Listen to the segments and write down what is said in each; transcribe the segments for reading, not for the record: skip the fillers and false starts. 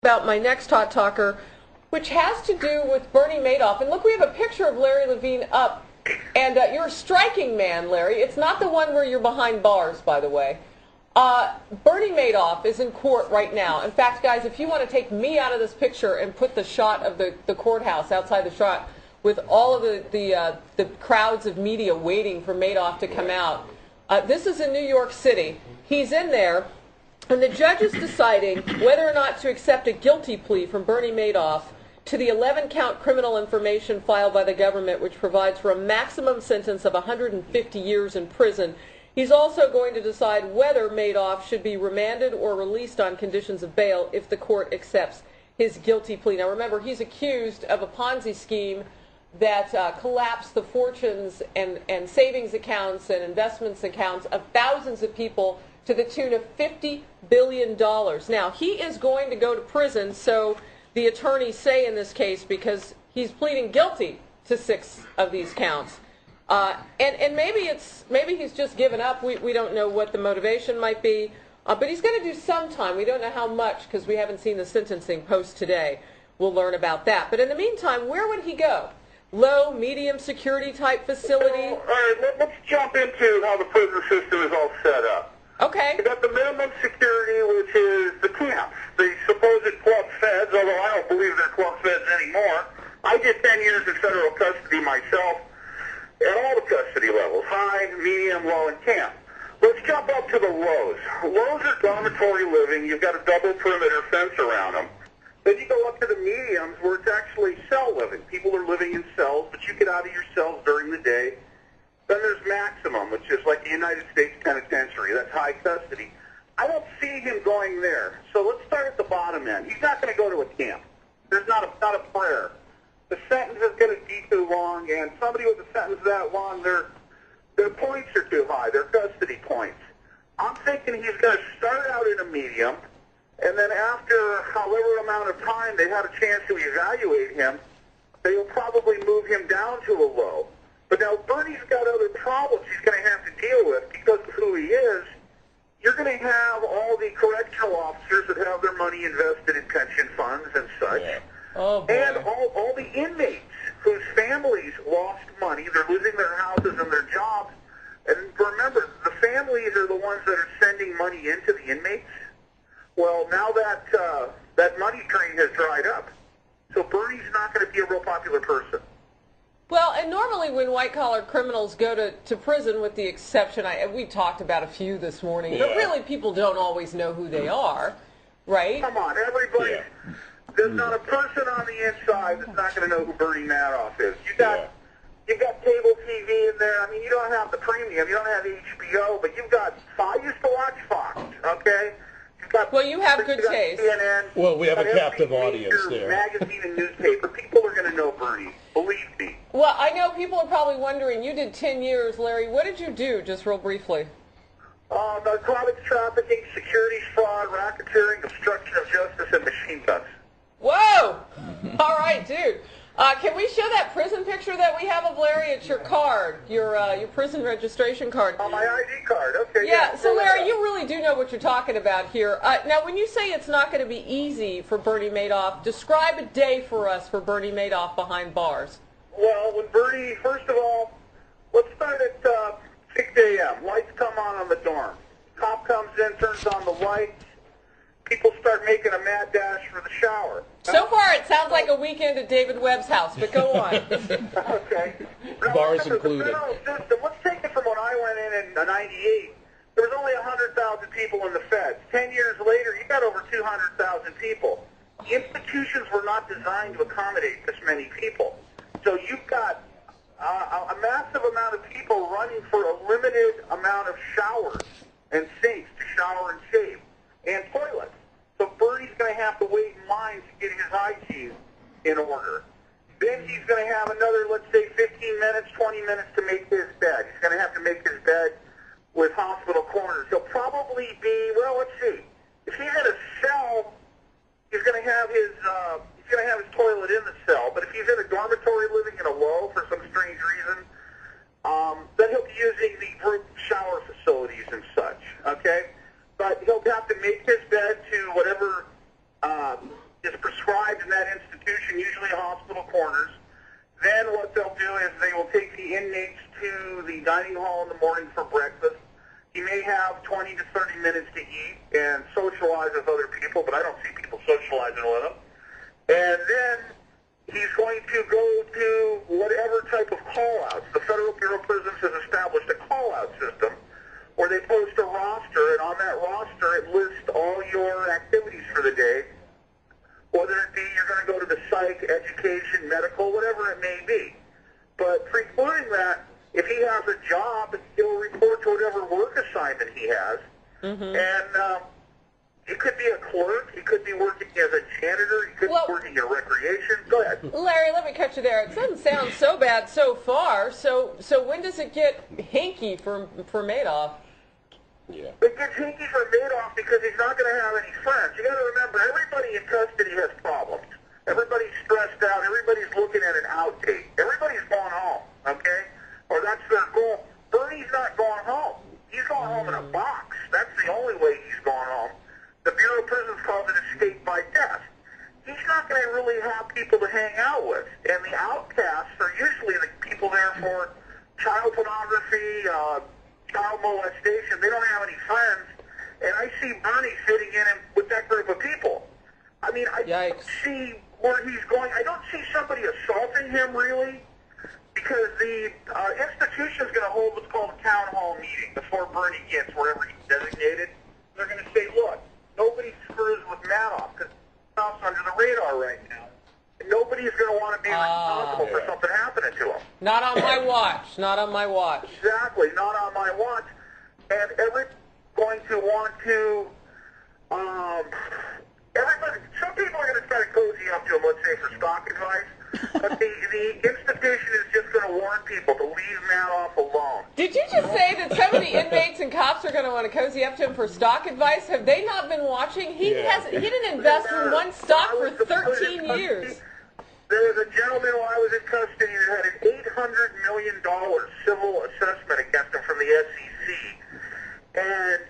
About my next Hot Talker, which has to do with Bernie Madoff. And look, we have a picture of Larry Levine up. And you're a striking man, Larry. It's not the one where you're behind bars, by the way. Bernie Madoff is in court right now. In fact, guys, if you want to take me out of this picture and put the shot of the courthouse outside the shot with all of the crowds of media waiting for Madoff to come out. This is in New York City. He's in there. And the judge is deciding whether or not to accept a guilty plea from Bernie Madoff to the 11-count criminal information filed by the government, which provides for a maximum sentence of 150 years in prison. He's also going to decide whether Madoff should be remanded or released on conditions of bail if the court accepts his guilty plea. Now remember, he's accused of a Ponzi scheme that collapsed the fortunes and savings accounts and investments accounts of thousands of people to the tune of $50 billion. Now, he is going to go to prison, so the attorneys say in this case, because he's pleading guilty to 6 of these counts. And maybe he's just given up. We don't know what the motivation might be. But he's going to do some time. We don't know how much because we haven't seen the sentencing post today. We'll learn about that. But in the meantime, where would he go? Low, medium security type facility? Well, all right, let's jump into how the prison system is all set up. Okay. You got the minimum security, which is the camps, the supposed club feds, although I don't believe they're club feds anymore. I did 10 years in federal custody myself at all the custody levels, high, medium, low, and camp. Let's jump up to the lows. Lows are dormitory living. You've got a double perimeter fence around them. Then you go up to the mediums where it's actually cell living. People are living in cells, but you get out of your cells during the day. Then there's maximum, which is like the United States Penitentiary. That's high custody. I don't see him going there. So let's start at the bottom end. He's not going to go to a camp. There's not a prayer. The sentence is going to be too long, and somebody with a sentence that long, their points are too high, their custody points. I'm thinking he's going to start out in a medium, and then after however amount of time they had a chance to evaluate him, they will probably move him down to a low. But now Bernie's got other problems he's going to have to deal with because of who he is. You're going to have all the correctional officers that have their money invested in pension funds and such. Yeah. Oh, boy. And all the inmates whose families lost money. They're losing their houses and their jobs. And remember, the families are the ones that are sending money into the inmates. Well, now that money train has dried up. So Bernie's not going to be a real popular person. Well, and normally when white-collar criminals go to prison, with the exception, we talked about a few this morning, but really people don't always know who they are, right? Come on, everybody. Yeah. There's not a person on the inside that's not going to know who Bernie Madoff is. You've got cable TV in there. I mean, you don't have the premium. You don't have HBO, but you've got Fox. I used to watch Fox, okay? Well, you have good taste. CNN, well, we have a captive audience there. Magazine and newspaper. People are going to know Bernie. Believe me. Well, I know people are probably wondering, you did 10 years, Larry. What did you do, just real briefly? Narcotics trafficking, securities fraud, racketeering, obstruction of justice, and machine guns. Whoa! All right, dude. Can we show that prison picture that we have of Larry? It's your card, your prison registration card. Oh, my ID card. Okay. Yeah. So, Larry, you really do know what you're talking about here. Now, when you say it's not going to be easy for Bernie Madoff, describe a day for us for Bernie Madoff behind bars. Well, when Bernie, first of all, let's start at 6 a.m. Lights come on the dorm. Cop comes in, turns on the lights. People start making a mad dash for the shower. So far, it sounds like a weekend at David Webb's house, but go on. Okay. Bars included. The federal system, let's take it from when I went in '98. There was only 100,000 people in the feds. 10 years later, you got over 200,000 people. The institutions were not designed to accommodate this many people. So you've got a massive amount of people running for a limited amount of showers and sinks to shower and shave, and toilets. So Bernie's going to have to wait in line to get his hygiene in order. Then he's going to have another, let's say, 15 minutes, 20 minutes to make his bed. He's going to have to make his bed with hospital corners. He'll probably be, well, let's see. If he's in a cell, he's going to have his toilet in the cell. But if he's in a dormitory living in a low for some strange reason, then he'll be using the group shower facilities and such. Okay. But he'll have to make his bed to whatever is prescribed in that institution, usually hospital corners. Then what they'll do is they will take the inmates to the dining hall in the morning for breakfast. He may have 20 to 30 minutes to eat and socialize with other people, but I don't see people socializing with him. And then he's going to go to whatever type of call-outs. The Federal Bureau of Prisons has established a call-out system where they post a roster, and on that roster it lists all your activities for the day, whether it be you're going to go to the psych, education, medical, whatever it may be. But precluding that, if he has a job, he'll report to whatever work assignment he has. And he could be a clerk, he could be working as a janitor, he could be working in recreation. Go ahead. Larry, let me cut you there. It doesn't sound so bad so far. So when does it get hinky for Madoff? Yeah. It gets hinky for Madoff because he's not going to have any friends. You got to remember, everybody in custody has problems. Everybody's stressed out. Everybody's looking at an outdate. Everybody's going home, okay? Or that's their goal. Bernie's not going home. He's going home in a box. That's the only way he's going home. The Bureau of Prisons calls it escape by death. He's not going to really have people to hang out with. And the outcasts are usually the people there for child pornography, child molestation. They don't have any friends. And I see Bernie fitting in with that group of people. I mean, I don't see where he's going. I don't see somebody assaulting him, really, because the institution is going to hold what's called a town hall meeting before Bernie gets wherever he's designated. They're going to say, look, nobody screws with Madoff because Madoff's under the radar right now. And nobody's going to want to be responsible for something happening to him. Not on my watch. Not on my watch. Exactly. Not on my watch. And everybody's going to want to, some people are going to try to cozy up to him, let's say, for stock advice. But the institution is just going to warn people to leave Madoff alone. Did you just say that some of the inmates and cops are going to want to cozy up to him for stock advice? Have they not been watching? He didn't invest in one stock for 13 years. There was a gentleman while I was in custody that had an $800 million civil assessment against him from the SEC. And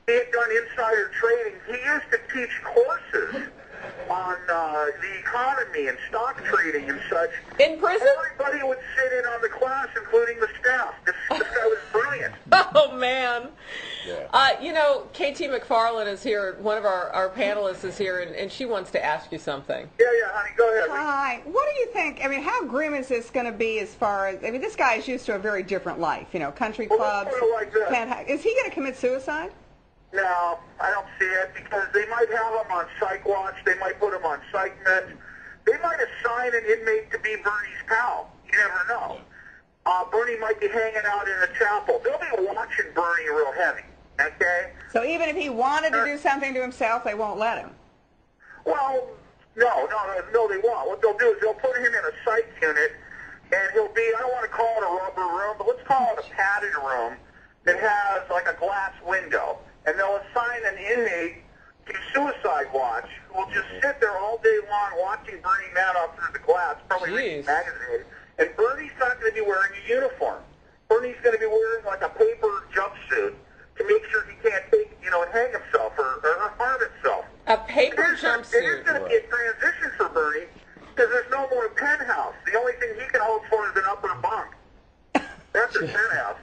he had done insider trading. He used to teach courses on the economy and stock trading and such. In prison? Everybody would sit in on the class, including the staff. This guy was brilliant. Oh, man. Yeah. You know, KT McFarland is here. One of our panelists is here, and she wants to ask you something. Yeah, honey, go ahead. Hi. What do you think? I mean, how grim is this going to be as far as, I mean, this guy is used to a very different life, you know, country clubs. Like this. Is he going to commit suicide? No, I don't see it because they might have him on psych watch. They might put him on psych meds. They might assign an inmate to be Bernie's pal. You never know. Bernie might be hanging out in the chapel. They'll be watching Bernie real heavy, okay? So even if he wanted to do something to himself, they won't let him? Well, no, they won't. What they'll do is they'll put him in a psych unit, and he'll be, I don't want to call it a rubber room, but let's call it a padded room that has like a glass window. And they'll assign an inmate to suicide watch who will just sit there all day long watching Bernie Madoff through the glass, probably reading magazines. And Bernie's not going to be wearing a uniform. Bernie's going to be wearing like a paper jumpsuit to make sure he can't take, and hang himself or harm himself. A paper jumpsuit. It is going to be a transition for Bernie because there's no more penthouse. The only thing he can hope for is an upper bunk. That's a penthouse.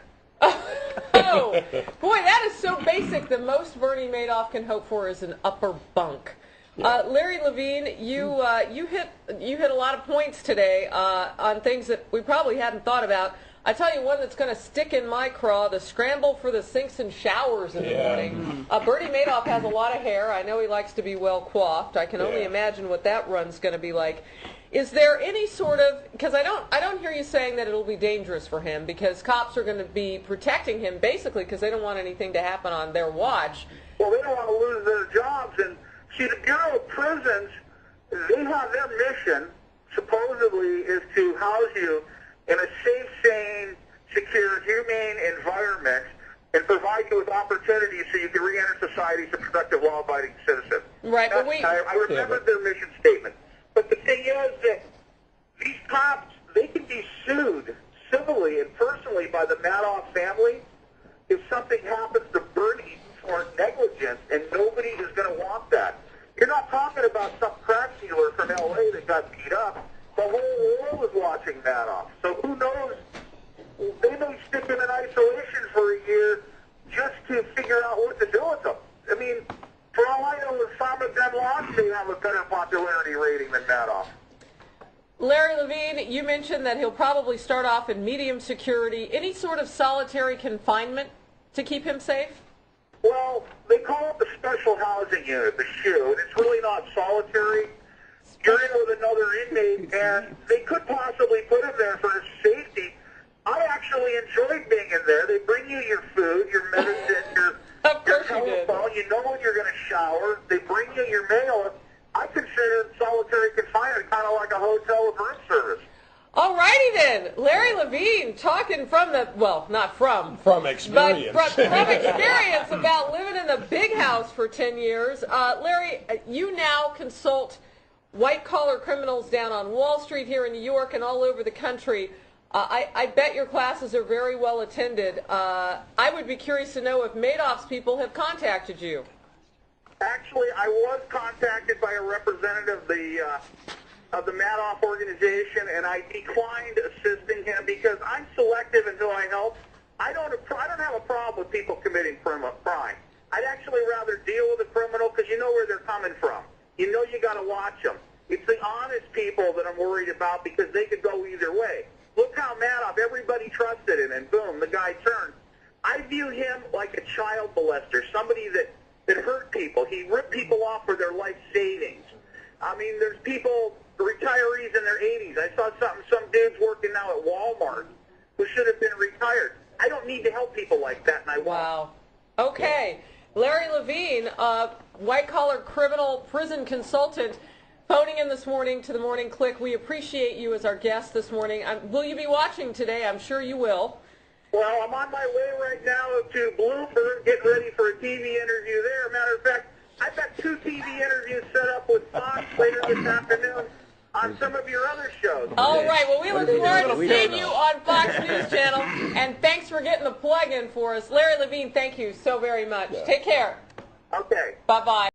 Oh, boy, that is so basic. The most Bernie Madoff can hope for is an upper bunk. Larry Levine, you hit a lot of points today on things that we probably hadn't thought about. I tell you one that's going to stick in my craw, the scramble for the sinks and showers in the morning. Bernie Madoff has a lot of hair. I know he likes to be well coiffed. I can only imagine what that run's going to be like. Is there any sort of, because I don't hear you saying that it'll be dangerous for him because cops are going to be protecting him basically because they don't want anything to happen on their watch. Well, they don't want to lose their jobs. And see, the Bureau of Prisons, they have their mission, supposedly, is to house you in a safe, sane, secure, humane environment and provide you with opportunities so you can re-enter society as a productive, law-abiding citizen. Right, but I remember their mission statement. But the thing is that these cops, they can be sued civilly and personally by the Madoff family if something happens to Bernie for negligence, and nobody is going to want that. You're not talking about some crack from L.A. that got beat up. The whole world was watching Madoff. So who knows? They may stick him in isolation for a year just to figure out what to do with him. I mean, for all I know, Osama bin Laden may have a better popularity rating than Madoff. Larry Levine, you mentioned that he'll probably start off in medium security. Any sort of solitary confinement to keep him safe? Well, they call it the special housing unit, the SHU, and it's really not solitary. You're in with another inmate, and they could possibly put him there for his safety. I actually enjoyed being in there. They bring you your food, your medicine, your telephone. You know when you're going to shower. They bring you your mail. I consider solitary confinement kind of like a hotel with room service. All righty then. Larry Levine talking from the, well, not from. From experience. But from experience about living in the big house for 10 years. Larry, you now consult white-collar criminals down on Wall Street here in New York and all over the country. I bet your classes are very well attended. I would be curious to know if Madoff's people have contacted you. Actually, I was contacted by a representative of the Madoff organization, and I declined assisting him because I'm selective in who I help. I don't have a problem with people committing crime. I'd actually rather deal with a criminal because you know where they're coming from. You know you got to watch them. It's the honest people that I'm worried about because they could go either way. Look how Madoff, everybody trusted him, and boom, the guy turned. I view him like a child molester, somebody that hurt people. He ripped people off for their life savings. I mean, there's people, retirees in their 80s. I saw some dude's working now at Walmart who should have been retired. I don't need to help people like that, and I won't. Wow. Okay. Larry Levine, white-collar criminal prison consultant, phoning in this morning to the Morning Click. We appreciate you as our guest this morning. Will you be watching today? I'm sure you will. Well, I'm on my way right now to Bloomberg, getting ready for a TV interview there. Matter of fact, I've got 2 TV interviews set up with Fox later this afternoon on some of your other shows. All right. Well, we look forward to seeing you on Fox News Channel, and thanks for getting the plug in for us. Larry Levine, thank you so very much. Yeah. Take care. Okay. Bye-bye.